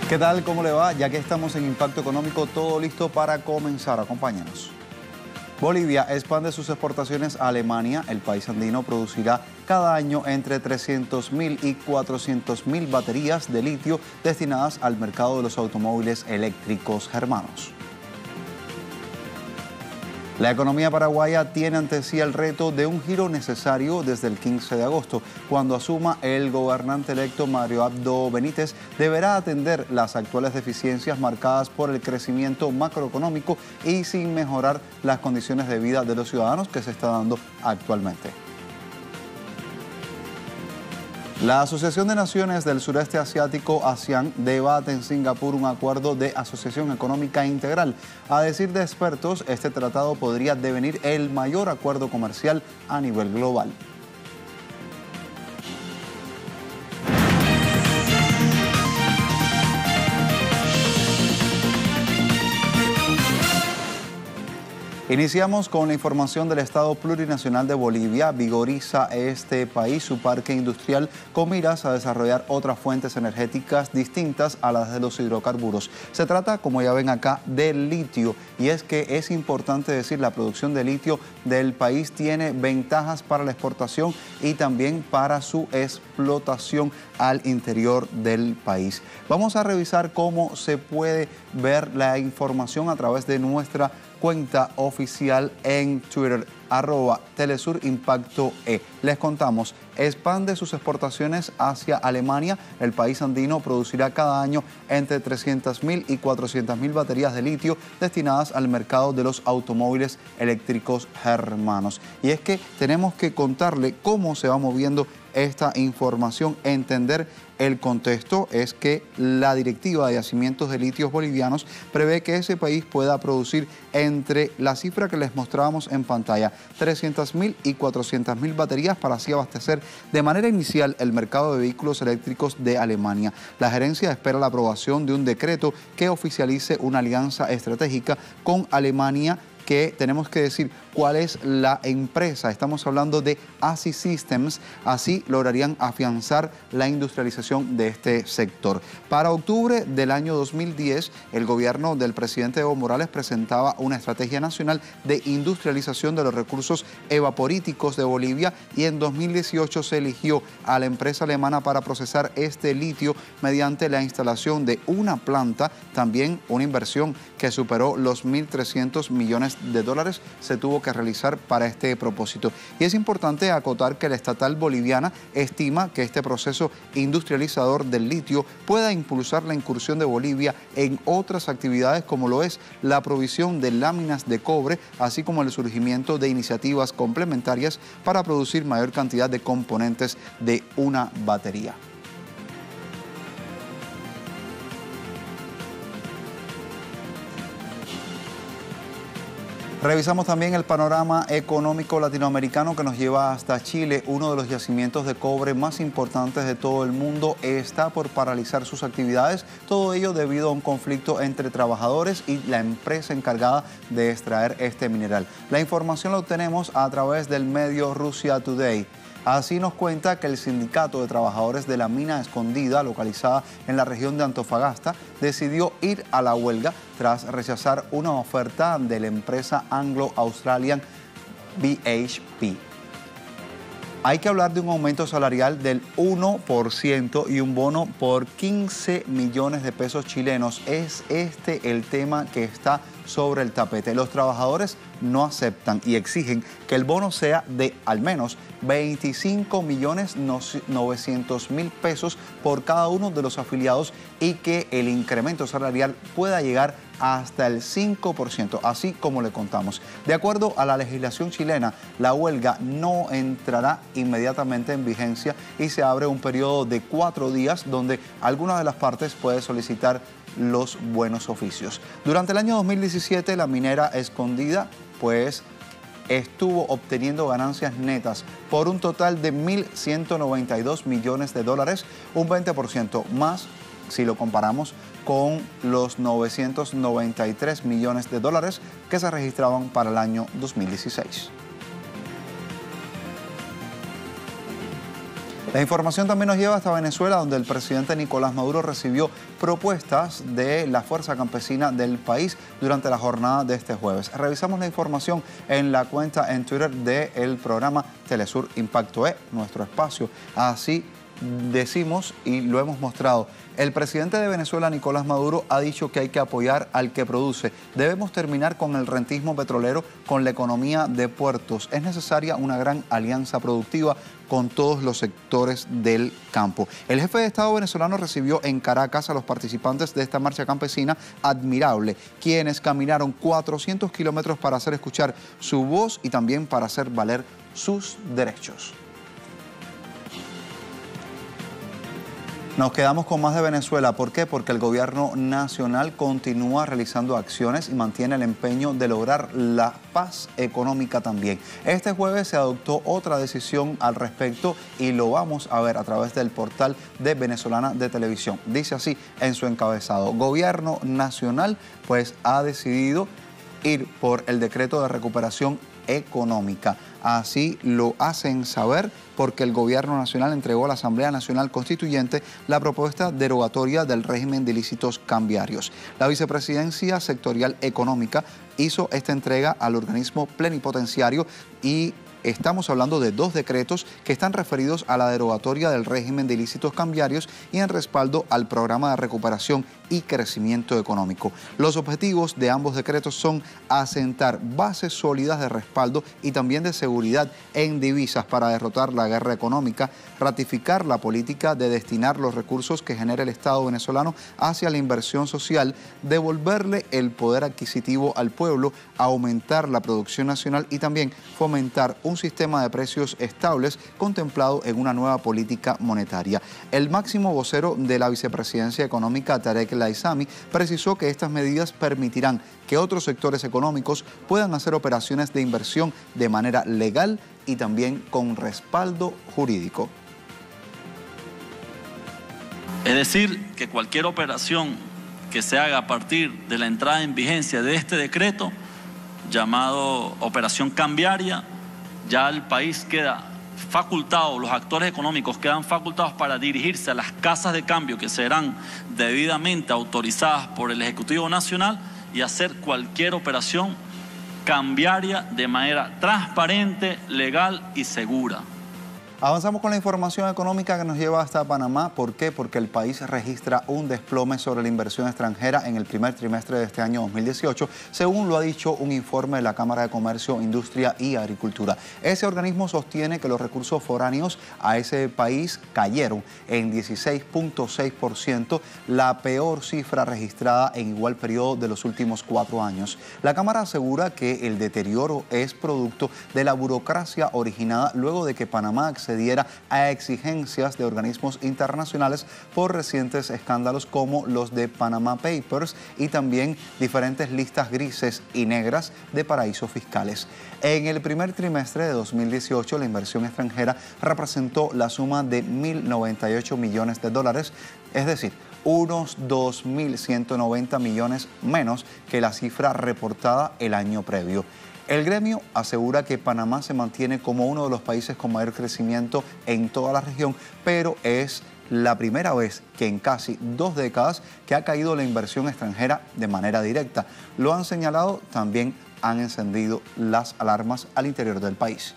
¿Qué tal? ¿Cómo le va? Ya que estamos en Impacto Económico, todo listo para comenzar. Acompáñanos. Bolivia expande sus exportaciones a Alemania. El país andino producirá cada año entre 300.000 y 400.000 baterías de litio destinadas al mercado de los automóviles eléctricos germanos. La economía paraguaya tiene ante sí el reto de un giro necesario desde el 15 de agosto. Cuando asuma el gobernante electo Mario Abdo Benítez, deberá atender las actuales deficiencias marcadas por el crecimiento macroeconómico y sin mejorar las condiciones de vida de los ciudadanos que se está dando actualmente. La Asociación de Naciones del Sureste Asiático, ASEAN, debate en Singapur un acuerdo de asociación económica integral. A decir de expertos, este tratado podría devenir el mayor acuerdo comercial a nivel global. Iniciamos con la información del Estado Plurinacional de Bolivia. Vigoriza este país su parque industrial con miras a desarrollar otras fuentes energéticas distintas a las de los hidrocarburos. Se trata, como ya ven acá, del litio. Y es que es importante decir, la producción de litio del país tiene ventajas para la exportación y también para su explotación al interior del país. Vamos a revisar cómo se puede ver la información a través de nuestra cuenta oficial en Twitter, @TelesurImpactoE. Les contamos, expande sus exportaciones hacia Alemania. El país andino producirá cada año entre 300.000 y 400.000 baterías de litio destinadas al mercado de los automóviles eléctricos germanos. Y es que tenemos que contarle cómo se va moviendo esta información. Entender el contexto es que la Directiva de Yacimientos de Litios Bolivianos prevé que ese país pueda producir entre la cifra que les mostrábamos en pantalla, 300.000 y 400.000 baterías para así abastecer de manera inicial el mercado de vehículos eléctricos de Alemania. La gerencia espera la aprobación de un decreto que oficialice una alianza estratégica con Alemania, que tenemos que decir cuál es la empresa. Estamos hablando de ASI Systems. Así lograrían afianzar la industrialización de este sector. Para octubre del año 2010, el gobierno del presidente Evo Morales presentaba una estrategia nacional de industrialización de los recursos evaporíticos de Bolivia y en 2018 se eligió a la empresa alemana para procesar este litio mediante la instalación de una planta, también una inversión que superó los 1.300 millones de dólares se tuvo que realizar para este propósito. Y es importante acotar que la estatal boliviana estima que este proceso industrializador del litio pueda impulsar la incursión de Bolivia en otras actividades como lo es la provisión de láminas de cobre, así como el surgimiento de iniciativas complementarias para producir mayor cantidad de componentes de una batería. Revisamos también el panorama económico latinoamericano que nos lleva hasta Chile. Uno de los yacimientos de cobre más importantes de todo el mundo está por paralizar sus actividades. Todo ello debido a un conflicto entre trabajadores y la empresa encargada de extraer este mineral. La información la obtenemos a través del medio Russia Today. Así nos cuenta que el Sindicato de Trabajadores de la Mina Escondida, localizada en la región de Antofagasta, decidió ir a la huelga tras rechazar una oferta de la empresa Anglo-Australian BHP. Hay que hablar de un aumento salarial del 1% y un bono por 15 millones de pesos chilenos. Es este el tema que está sobre el tapete. Los trabajadores no aceptan y exigen que el bono sea de al menos 25.900.000 pesos por cada uno de los afiliados y que el incremento salarial pueda llegar hasta el 5%, así como le contamos. De acuerdo a la legislación chilena, la huelga no entrará inmediatamente en vigencia y se abre un periodo de 4 días donde alguna de las partes puede solicitar los buenos oficios. Durante el año 2017, la minera Escondida, pues, estuvo obteniendo ganancias netas por un total de 1.192 millones de dólares, un 20% más si lo comparamos con los 993 millones de dólares que se registraban para el año 2016. La información también nos lleva hasta Venezuela, donde el presidente Nicolás Maduro recibió propuestas de la fuerza campesina del país durante la jornada de este jueves. Revisamos la información en la cuenta en Twitter del programa Telesur Impacto E, nuestro espacio. Así decimos y lo hemos mostrado. El presidente de Venezuela, Nicolás Maduro, ha dicho que hay que apoyar al que produce. Debemos terminar con el rentismo petrolero, con la economía de puertos. Es necesaria una gran alianza productiva con todos los sectores del campo. El jefe de Estado venezolano recibió en Caracas a los participantes de esta marcha campesina admirable, quienes caminaron 400 kilómetros para hacer escuchar su voz y también para hacer valer sus derechos. Nos quedamos con más de Venezuela. ¿Por qué? Porque el gobierno nacional continúa realizando acciones y mantiene el empeño de lograr la paz económica también. Este jueves se adoptó otra decisión al respecto y lo vamos a ver a través del portal de Venezolana de Televisión. Dice así en su encabezado: Gobierno nacional pues ha decidido ir por el decreto de recuperación económica. Así lo hacen saber porque el Gobierno Nacional entregó a la Asamblea Nacional Constituyente la propuesta derogatoria del régimen de ilícitos cambiarios. La Vicepresidencia Sectorial Económica hizo esta entrega al organismo plenipotenciario y estamos hablando de 2 decretos que están referidos a la derogatoria del régimen de ilícitos cambiarios y en respaldo al programa de recuperación y crecimiento económico. Los objetivos de ambos decretos son asentar bases sólidas de respaldo y también de seguridad en divisas para derrotar la guerra económica, ratificar la política de destinar los recursos que genera el Estado venezolano hacia la inversión social, devolverle el poder adquisitivo al pueblo, aumentar la producción nacional y también fomentar un sistema de precios estables contemplado en una nueva política monetaria. El máximo vocero de la Vicepresidencia Económica, Tarek El-Aissami, precisó que estas medidas permitirán que otros sectores económicos puedan hacer operaciones de inversión de manera legal y también con respaldo jurídico. Es decir, que cualquier operación que se haga a partir de la entrada en vigencia de este decreto, llamado operación cambiaria, ya el país queda facultado, los actores económicos quedan facultados para dirigirse a las casas de cambio que serán debidamente autorizadas por el Ejecutivo Nacional y hacer cualquier operación cambiaria de manera transparente, legal y segura. Avanzamos con la información económica que nos lleva hasta Panamá. ¿Por qué? Porque el país registra un desplome sobre la inversión extranjera en el primer trimestre de este año 2018, según lo ha dicho un informe de la Cámara de Comercio, Industria y Agricultura. Ese organismo sostiene que los recursos foráneos a ese país cayeron en 16.6%, la peor cifra registrada en igual periodo de los últimos 4 años. La Cámara asegura que el deterioro es producto de la burocracia originada luego de que Panamá accediera a exigencias de organismos internacionales por recientes escándalos como los de Panama Papers y también diferentes listas grises y negras de paraísos fiscales. En el primer trimestre de 2018, la inversión extranjera representó la suma de 1.098 millones de dólares, es decir, unos 2.190 millones menos que la cifra reportada el año previo. El gremio asegura que Panamá se mantiene como uno de los países con mayor crecimiento en toda la región, pero es la primera vez que en casi 2 décadas que ha caído la inversión extranjera de manera directa. Lo han señalado, también han encendido las alarmas al interior del país.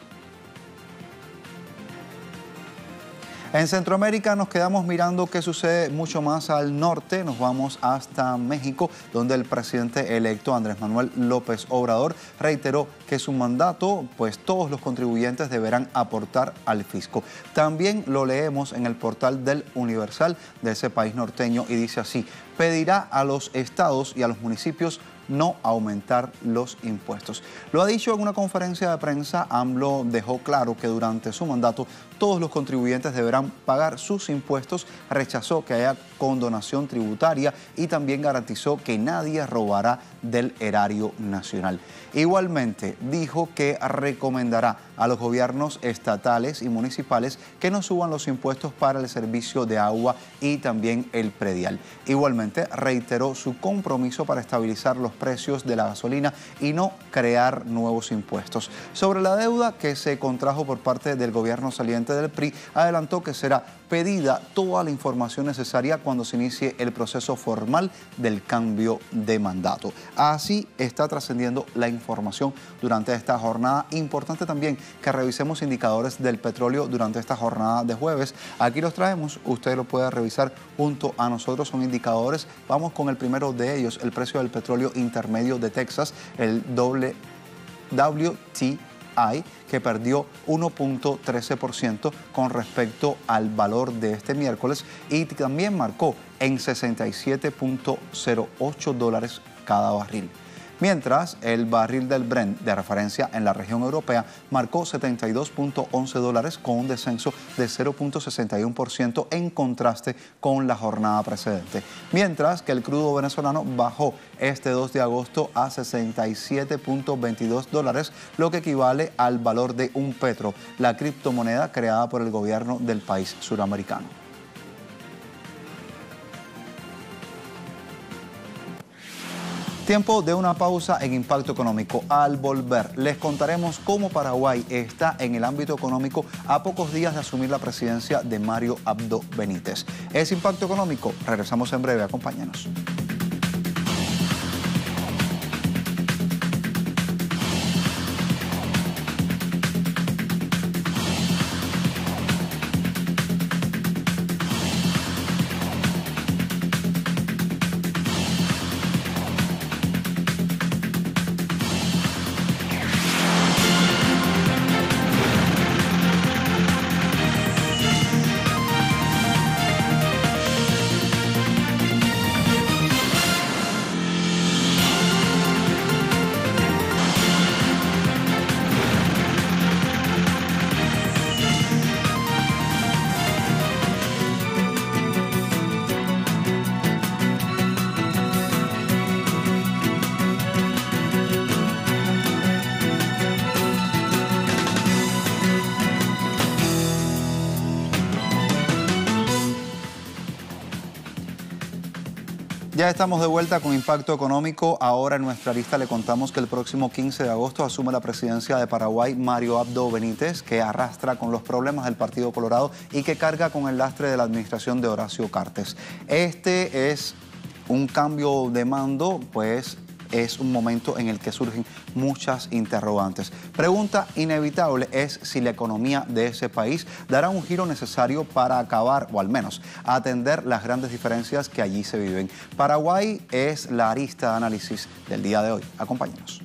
En Centroamérica nos quedamos mirando qué sucede mucho más al norte. Nos vamos hasta México, donde el presidente electo Andrés Manuel López Obrador reiteró que su mandato, pues todos los contribuyentes deberán aportar al fisco. También lo leemos en el portal del Universal de ese país norteño y dice así: pedirá a los estados y a los municipios no aumentar los impuestos. Lo ha dicho en una conferencia de prensa. AMLO dejó claro que durante su mandato todos los contribuyentes deberán pagar sus impuestos, rechazó que haya condonación tributaria y también garantizó que nadie robará del erario nacional. Igualmente dijo que recomendará a los gobiernos estatales y municipales que no suban los impuestos para el servicio de agua y también el predial. Igualmente presidente reiteró su compromiso para estabilizar los precios de la gasolina y no crear nuevos impuestos. Sobre la deuda que se contrajo por parte del gobierno saliente del PRI, adelantó que será pedida toda la información necesaria cuando se inicie el proceso formal del cambio de mandato. Así está trascendiendo la información durante esta jornada. Importante también que revisemos indicadores del petróleo durante esta jornada de jueves. Aquí los traemos, usted lo puede revisar junto a nosotros, son indicadores. Vamos con el primero de ellos, el precio del petróleo intermedio de Texas, el WTI, que perdió 1.13% con respecto al valor de este miércoles y también marcó en $67.08 cada barril. Mientras el barril del Brent de referencia en la región europea marcó $72.11 con un descenso de 0.61% en contraste con la jornada precedente. Mientras que el crudo venezolano bajó este 2 de agosto a $67.22, lo que equivale al valor de un petro, la criptomoneda creada por el gobierno del país suramericano. Tiempo de una pausa en Impacto Económico. Al volver, les contaremos cómo Paraguay está en el ámbito económico a pocos días de asumir la presidencia de Mario Abdo Benítez. Es Impacto Económico. Regresamos en breve. Acompáñanos. Ya estamos de vuelta con Impacto Económico. Ahora en nuestra lista le contamos que el próximo 15 de agosto asume la presidencia de Paraguay Mario Abdo Benítez, que arrastra con los problemas del Partido Colorado y que carga con el lastre de la administración de Horacio Cartes. Este es un cambio de mando, pues es un momento en el que surgen muchas interrogantes. Pregunta inevitable es si la economía de ese país dará un giro necesario para acabar, o al menos atender las grandes diferencias que allí se viven. Paraguay es la arista de análisis del día de hoy. Acompáñenos.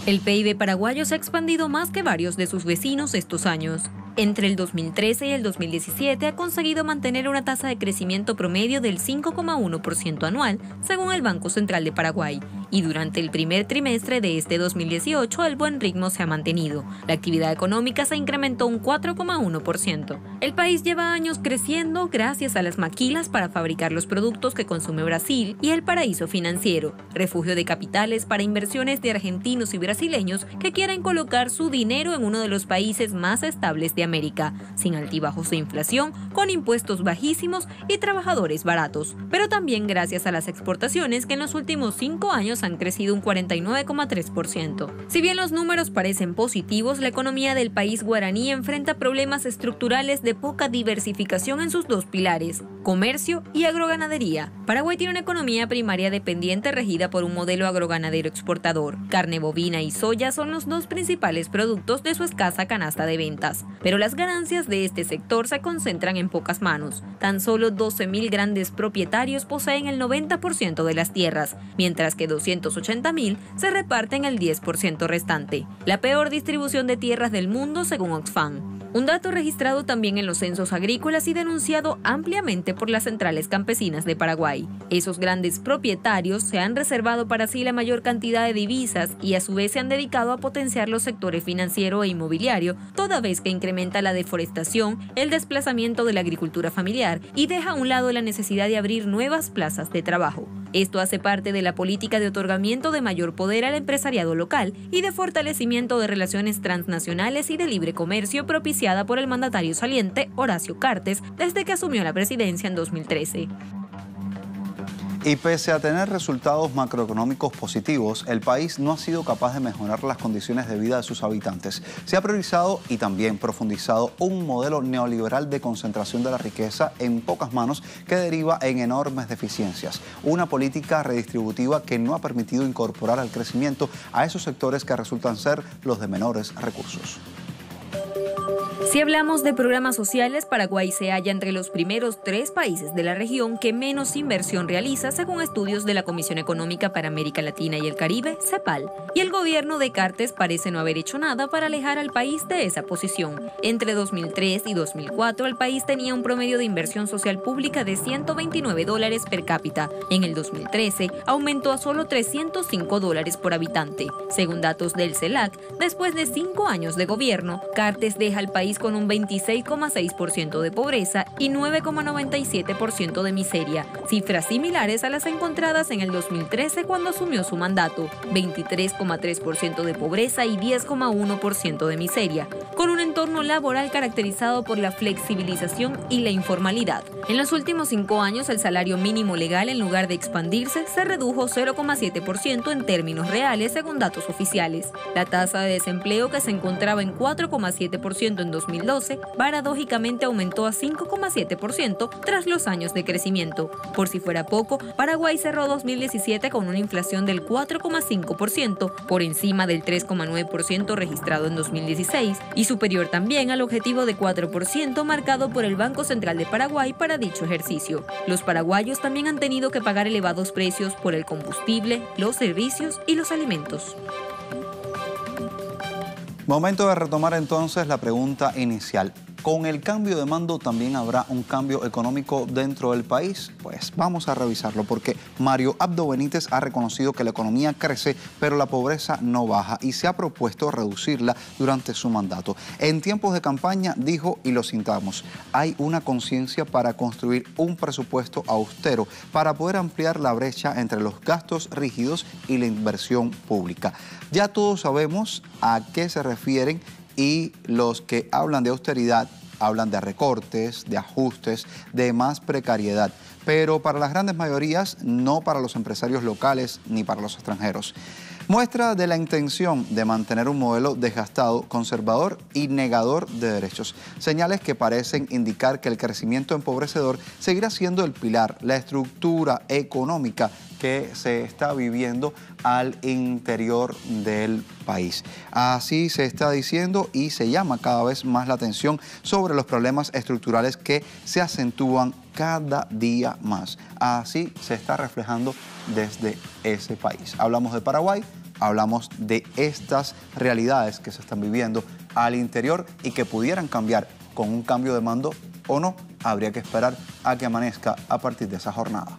El PIB paraguayo se ha expandido más que varios de sus vecinos estos años. Entre el 2013 y el 2017 ha conseguido mantener una tasa de crecimiento promedio del 5,1% anual, según el Banco Central de Paraguay. Y durante el primer trimestre de este 2018 el buen ritmo se ha mantenido. La actividad económica se incrementó un 4,1%. El país lleva años creciendo gracias a las maquilas para fabricar los productos que consume Brasil y el paraíso financiero, refugio de capitales para inversiones de argentinos y brasileños que quieren colocar su dinero en uno de los países más estables de América, sin altibajos de inflación, con impuestos bajísimos y trabajadores baratos. Pero también gracias a las exportaciones que en los últimos 5 años han crecido un 49,3%. Si bien los números parecen positivos, la economía del país guaraní enfrenta problemas estructurales de poca diversificación en sus dos pilares, comercio y agroganadería. Paraguay tiene una economía primaria dependiente regida por un modelo agroganadero exportador. Carne bovina y soya son los dos principales productos de su escasa canasta de ventas. Pero las ganancias de este sector se concentran en pocas manos. Tan solo 12.000 grandes propietarios poseen el 90% de las tierras, mientras que 280.000 se reparten el 10% restante. La peor distribución de tierras del mundo según Oxfam. Un dato registrado también en los censos agrícolas y denunciado ampliamente por las centrales campesinas de Paraguay. Esos grandes propietarios se han reservado para sí la mayor cantidad de divisas y a su vez se han dedicado a potenciar los sectores financiero e inmobiliario, toda vez que incrementa la deforestación, el desplazamiento de la agricultura familiar y deja a un lado la necesidad de abrir nuevas plazas de trabajo. Esto hace parte de la política de otorgamiento de mayor poder al empresariado local y de fortalecimiento de relaciones transnacionales y de libre comercio propiciada por el mandatario saliente Horacio Cartes desde que asumió la presidencia en 2013. Y pese a tener resultados macroeconómicos positivos, el país no ha sido capaz de mejorar las condiciones de vida de sus habitantes. Se ha priorizado y también profundizado un modelo neoliberal de concentración de la riqueza en pocas manos que deriva en enormes deficiencias. Una política redistributiva que no ha permitido incorporar al crecimiento a esos sectores que resultan ser los de menores recursos. Si hablamos de programas sociales, Paraguay se halla entre los primeros 3 países de la región que menos inversión realiza, según estudios de la Comisión Económica para América Latina y el Caribe, CEPAL. Y el gobierno de Cartes parece no haber hecho nada para alejar al país de esa posición. Entre 2003 y 2004, el país tenía un promedio de inversión social pública de $129 per cápita. En el 2013, aumentó a solo $305 por habitante. Según datos del CELAC, después de 5 años de gobierno, Cartes deja al país con un 26,6% de pobreza y 9,97% de miseria, cifras similares a las encontradas en el 2013 cuando asumió su mandato, 23,3% de pobreza y 10,1% de miseria, con un entorno laboral caracterizado por la flexibilización y la informalidad. En los últimos 5 años, el salario mínimo legal, en lugar de expandirse, se redujo 0,7% en términos reales, según datos oficiales. La tasa de desempleo, que se encontraba en 4,7% en 2012, paradójicamente aumentó a 5,7% tras los años de crecimiento. Por si fuera poco, Paraguay cerró 2017 con una inflación del 4,5%, por encima del 3,9% registrado en 2016, y superior también al objetivo de 4% marcado por el Banco Central de Paraguay para dicho ejercicio. Los paraguayos también han tenido que pagar elevados precios por el combustible, los servicios y los alimentos. Momento de retomar entonces la pregunta inicial. ¿Con el cambio de mando también habrá un cambio económico dentro del país? Pues vamos a revisarlo, porque Mario Abdo Benítez ha reconocido que la economía crece, pero la pobreza no baja, y se ha propuesto reducirla durante su mandato. En tiempos de campaña dijo, y lo citamos, hay una conciencia para construir un presupuesto austero para poder ampliar la brecha entre los gastos rígidos y la inversión pública. Ya todos sabemos a qué se refieren, y los que hablan de austeridad hablan de recortes, de ajustes, de más precariedad, pero para las grandes mayorías, no para los empresarios locales ni para los extranjeros. Muestra de la intención de mantener un modelo desgastado, conservador y negador de derechos. Señales que parecen indicar que el crecimiento empobrecedor seguirá siendo el pilar, la estructura económica que se está viviendo al interior del país. Así se está diciendo, y se llama cada vez más la atención sobre los problemas estructurales que se acentúan cada día más. Así se está reflejando desde ese país. Hablamos de Paraguay, hablamos de estas realidades que se están viviendo al interior y que pudieran cambiar con un cambio de mando o no. Habría que esperar a que amanezca a partir de esa jornada.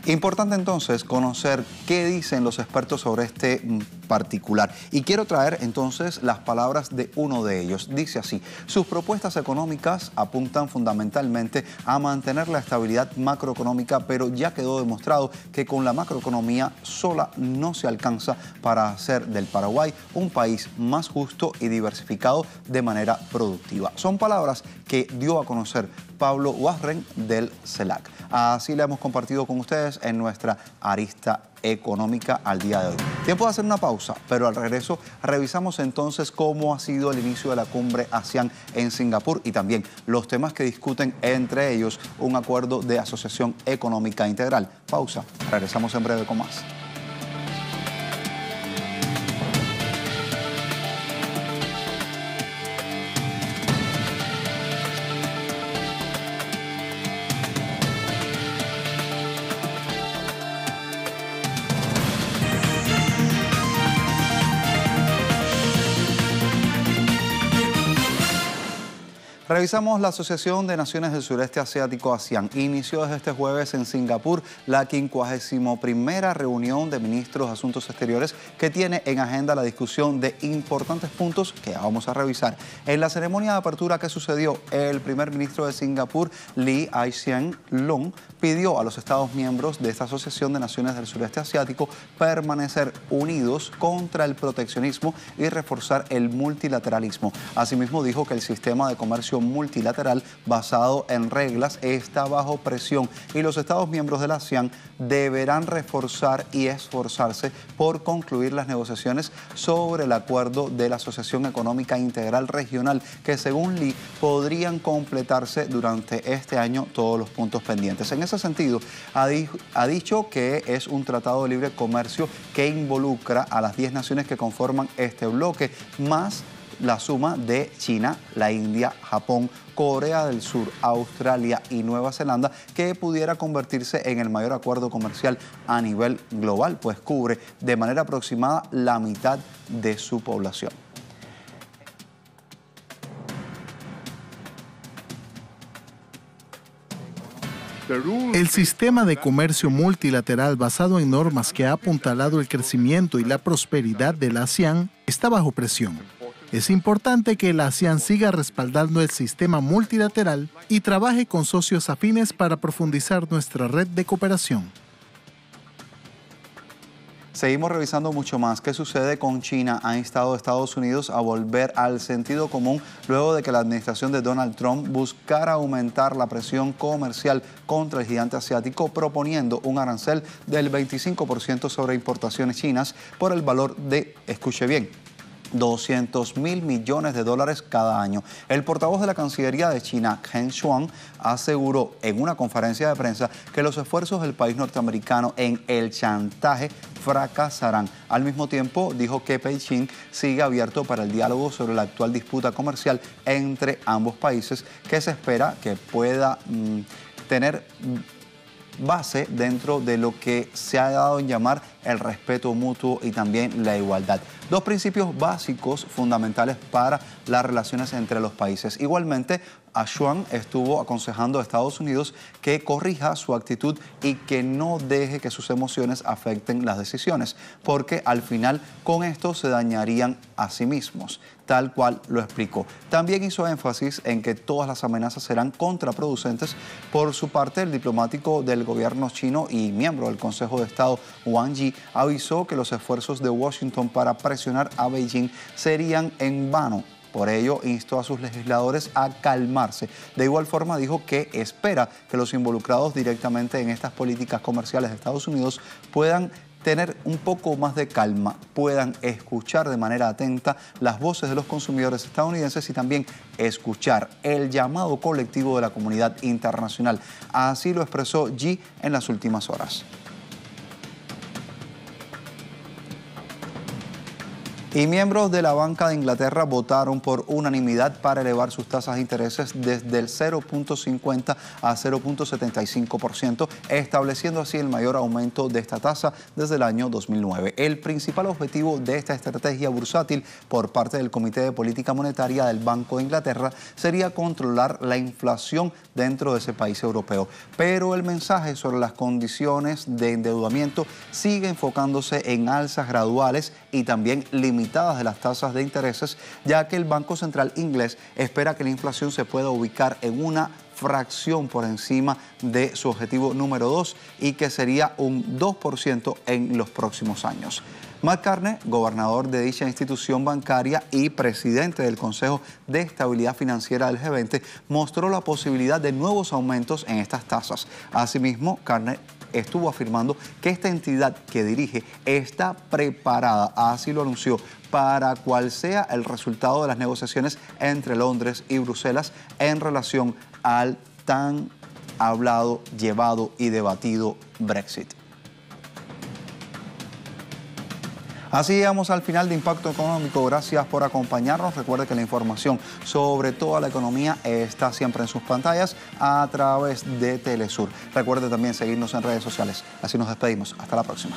Importante entonces conocer qué dicen los expertos sobre este particular. Y quiero traer entonces las palabras de uno de ellos. Dice así: sus propuestas económicas apuntan fundamentalmente a mantener la estabilidad macroeconómica, pero ya quedó demostrado que con la macroeconomía sola no se alcanza para hacer del Paraguay un país más justo y diversificado de manera productiva. Son palabras que dio a conocer Pablo Warren del CELAC. Así la hemos compartido con ustedes en nuestra arista económica al día de hoy. Tiempo de hacer una pausa, pero al regreso revisamos entonces cómo ha sido el inicio de la cumbre ASEAN en Singapur y también los temas que discuten, entre ellos un acuerdo de asociación económica integral. Pausa, regresamos en breve con más. Revisamos la Asociación de Naciones del Sureste Asiático, ASEAN. Inició desde este jueves en Singapur la 51ª reunión de ministros de Asuntos Exteriores, que tiene en agenda la discusión de importantes puntos que ya vamos a revisar. En la ceremonia de apertura que sucedió, el primer ministro de Singapur, Lee Hsien Loong, pidió a los Estados miembros de esta Asociación de Naciones del Sureste Asiático permanecer unidos contra el proteccionismo y reforzar el multilateralismo. Asimismo, dijo que el sistema de comercio comercio multilateral basado en reglas está bajo presión y los Estados miembros de la ASEAN deberán reforzar y esforzarse por concluir las negociaciones sobre el acuerdo de la Asociación Económica Integral Regional, que según Lee podrían completarse durante este año todos los puntos pendientes. En ese sentido, ha dicho que es un tratado de libre comercio que involucra a las 10 naciones que conforman este bloque, más la suma de China, la India, Japón, Corea del Sur, Australia y Nueva Zelanda, que pudiera convertirse en el mayor acuerdo comercial a nivel global, pues cubre de manera aproximada la mitad de su población. El sistema de comercio multilateral basado en normas que ha apuntalado el crecimiento y la prosperidad de la ASEAN está bajo presión. Es importante que la ASEAN siga respaldando el sistema multilateral y trabaje con socios afines para profundizar nuestra red de cooperación. Seguimos revisando mucho más. ¿Qué sucede con China? Ha instado a Estados Unidos a volver al sentido común luego de que la administración de Donald Trump buscara aumentar la presión comercial contra el gigante asiático, proponiendo un arancel del 25% sobre importaciones chinas por el valor de, escuche bien, $200.000 millones cada año. El portavoz de la Cancillería de China, Geng Shuang, aseguró en una conferencia de prensa que los esfuerzos del país norteamericano en el chantaje fracasarán. Al mismo tiempo, dijo que Beijing sigue abierto para el diálogo sobre la actual disputa comercial entre ambos países, que se espera que pueda tener base dentro de lo que se ha dado en llamar el respeto mutuo y también la igualdad. Dos principios básicos fundamentales para las relaciones entre los países. Igualmente, Shuang estuvo aconsejando a Estados Unidos que corrija su actitud y que no deje que sus emociones afecten las decisiones, porque al final con esto se dañarían a sí mismos, tal cual lo explicó. También hizo énfasis en que todas las amenazas serán contraproducentes. Por su parte, el diplomático del gobierno chino y miembro del Consejo de Estado, Wang Yi, avisó que los esfuerzos de Washington para presionar a Beijing serían en vano. Por ello, instó a sus legisladores a calmarse. De igual forma, dijo que espera que los involucrados directamente en estas políticas comerciales de Estados Unidos puedan tener un poco más de calma, puedan escuchar de manera atenta las voces de los consumidores estadounidenses y también escuchar el llamado colectivo de la comunidad internacional. Así lo expresó Xi en las últimas horas. Y miembros de la Banca de Inglaterra votaron por unanimidad para elevar sus tasas de intereses desde el 0.50 a 0.75%, estableciendo así el mayor aumento de esta tasa desde el año 2009. El principal objetivo de esta estrategia bursátil por parte del Comité de Política Monetaria del Banco de Inglaterra sería controlar la inflación dentro de ese país europeo. Pero el mensaje sobre las condiciones de endeudamiento sigue enfocándose en alzas graduales y también limitadas de las tasas de intereses, ya que el Banco Central inglés espera que la inflación se pueda ubicar en una fracción por encima de su objetivo número 2 y que sería un 2% en los próximos años. Matt Carney, gobernador de dicha institución bancaria y presidente del Consejo de Estabilidad Financiera del G20, mostró la posibilidad de nuevos aumentos en estas tasas. Asimismo, Carney estuvo afirmando que esta entidad que dirige está preparada, así lo anunció, para cual sea el resultado de las negociaciones entre Londres y Bruselas en relación al tan hablado, llevado y debatido Brexit. Así llegamos al final de Impacto Económico. Gracias por acompañarnos. Recuerde que la información sobre toda la economía está siempre en sus pantallas a través de Telesur. Recuerde también seguirnos en redes sociales. Así nos despedimos. Hasta la próxima.